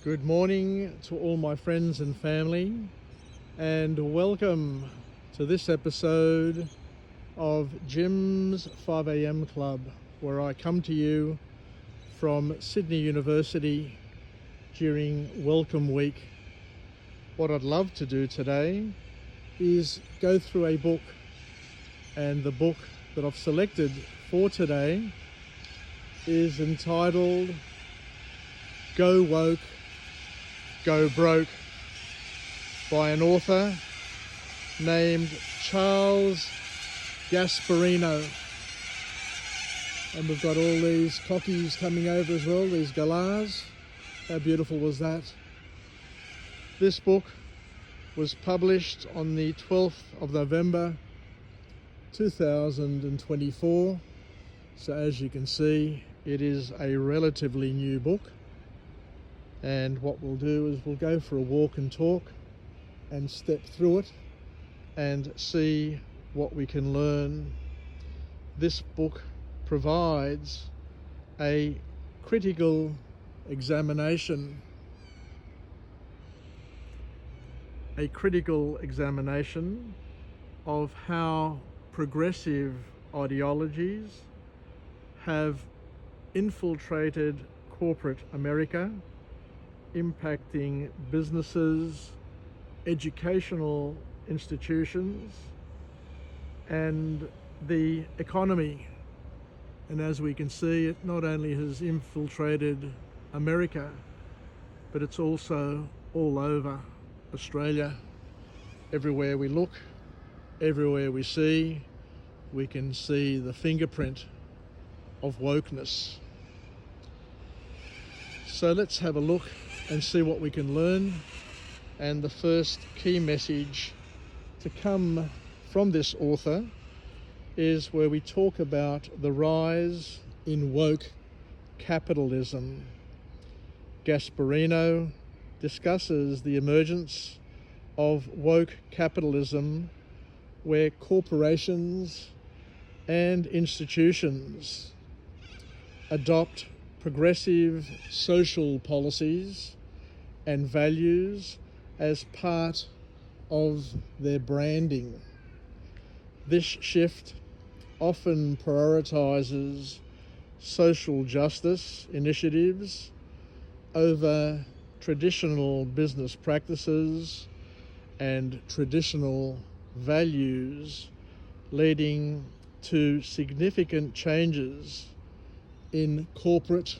Good morning to all my friends and family, and welcome to this episode of Jim's 5am Club, where I come to you from Sydney University during Welcome Week. What I'd love to do today is go through a book, and the book that I've selected for today is entitled Go Woke, Go Broke by an author named Charles Gasparino. And we've got all these cockies coming over as well, these galahs. How beautiful was that? This book was published on the 12th of November 2024. So as you can see, it is a relatively new book. And what we'll do is we'll go for a walk and talk and step through it and see what we can learn. This book provides a critical examination of how progressive ideologies have infiltrated corporate America, impacting businesses, educational institutions, and the economy. And as we can see, it not only has infiltrated America, but it's also all over Australia. Everywhere we look, everywhere we see, we can see the fingerprint of wokeness. So let's have a look and see what we can learn. And the first key message to come from this author is where we talk about the rise in woke capitalism. Gasparino discusses the emergence of woke capitalism, where corporations and institutions adopt progressive social policies and values as part of their branding. This shift often prioritizes social justice initiatives over traditional business practices and traditional values, leading to significant changes in corporate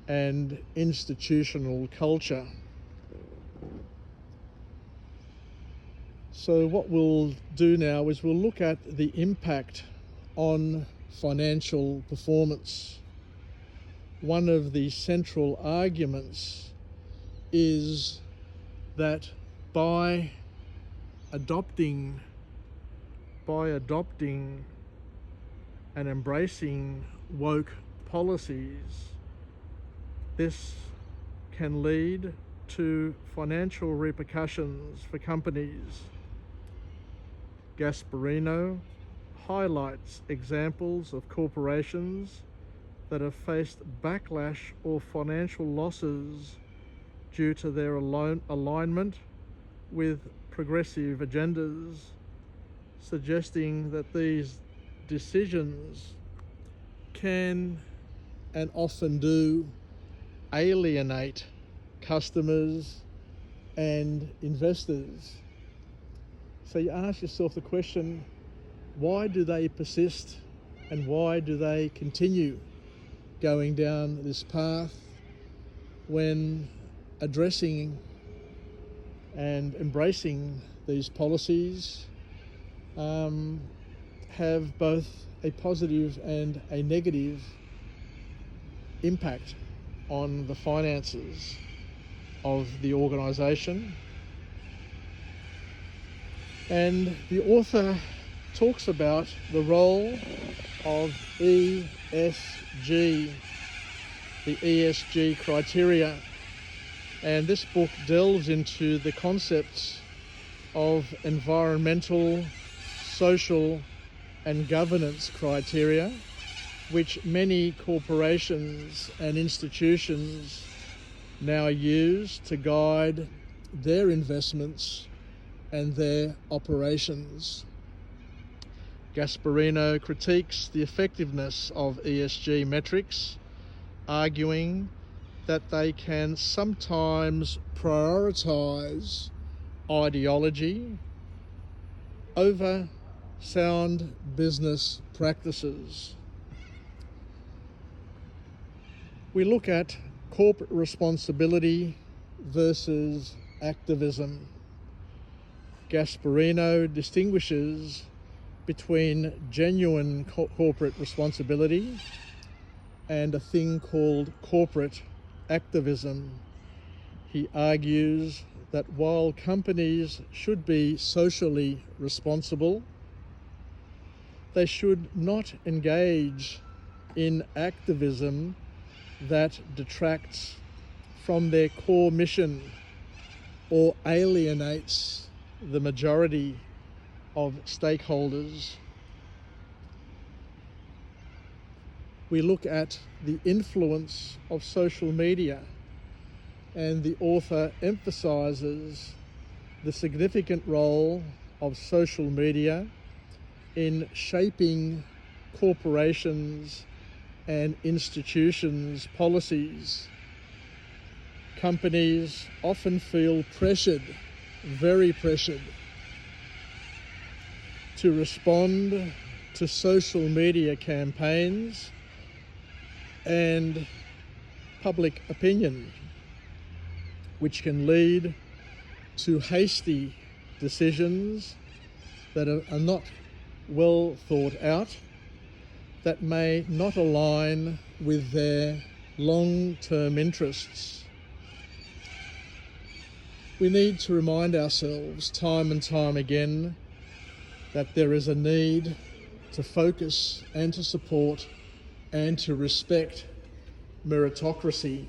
and institutional culture. So what we'll do now is we'll look at the impact on financial performance. One of the central arguments is that by adopting and embracing woke policies, this can lead to financial repercussions for companies. Gasparino highlights examples of corporations that have faced backlash or financial losses due to their alignment with progressive agendas, suggesting that these decisions can and often do alienate customers and investors. So you ask yourself the question, why do they persist and why do they continue going down this path when addressing and embracing these policies have both a positive and a negative impact on the finances of the organisation? And the author talks about the role of ESG, the ESG criteria. And this book delves into the concepts of environmental, social, and governance criteria, which many corporations and institutions now use to guide their investments and their operations. Gasparino critiques the effectiveness of ESG metrics, arguing that they can sometimes prioritise ideology over sound business practices. We look at corporate responsibility versus activism. Gasparino distinguishes between genuine corporate responsibility and a thing called corporate activism. He argues that while companies should be socially responsible, they should not engage in activism that detracts from their core mission or alienates the majority of stakeholders. We look at the influence of social media, and the author emphasises the significant role of social media in shaping corporations and institutions' policies. Companies often feel pressured, very pressured, to respond to social media campaigns and public opinion, which can lead to hasty decisions that are not well thought out, that may not align with their long-term interests. We need to remind ourselves time and time again that there is a need to focus and to support and to respect meritocracy.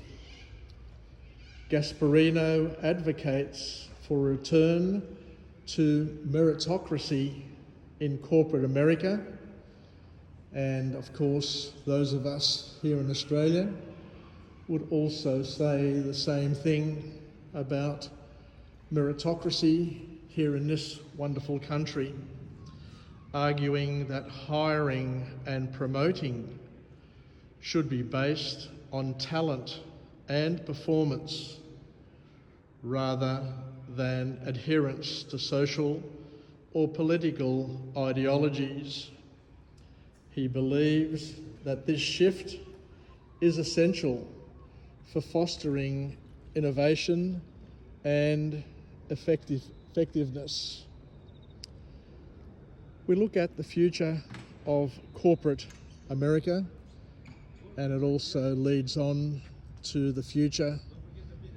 Gasparino advocates for a return to meritocracy in corporate America, and of course those of us here in Australia would also say the same thing about meritocracy here in this wonderful country, arguing that hiring and promoting should be based on talent and performance rather than adherence to social or political ideologies. He believes that this shift is essential for fostering innovation and effectiveness. We look at the future of corporate America, and it also leads on to the future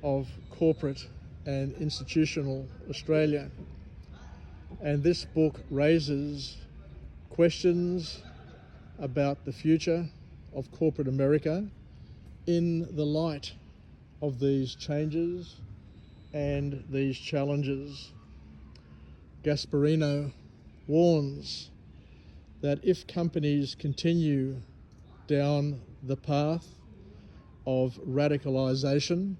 of corporate and institutional Australia. And this book raises questions about the future of corporate America in the light of these changes and these challenges. Gasparino warns that if companies continue down the path of radicalisation,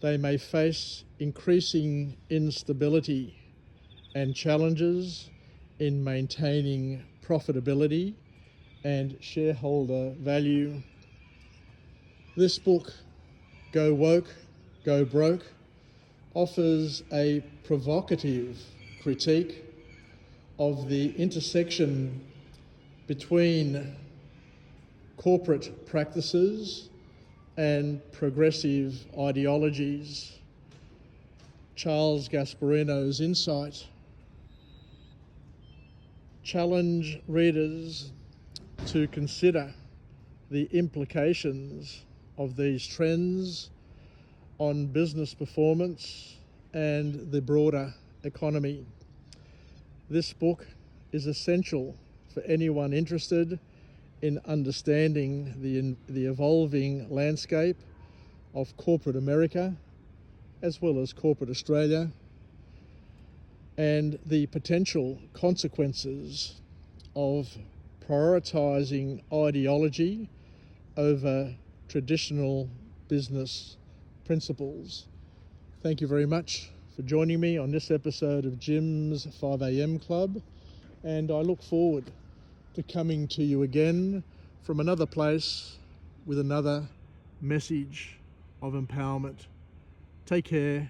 they may face increasing instability and challenges in maintaining profitability and shareholder value. This book, Go Woke, Go Broke, offers a provocative critique of the intersection between corporate practices and progressive ideologies. Charles Gasparino's insight challenge readers to consider the implications of these trends on business performance and the broader economy. This book is essential for anyone interested in understanding the evolving landscape of corporate America, as well as corporate Australia, and the potential consequences of prioritising ideology over traditional business principles. Thank you very much for joining me on this episode of Jim's 5am Club, and I look forward to coming to you again from another place with another message of empowerment. Take care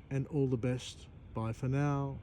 and all the best. Bye for now.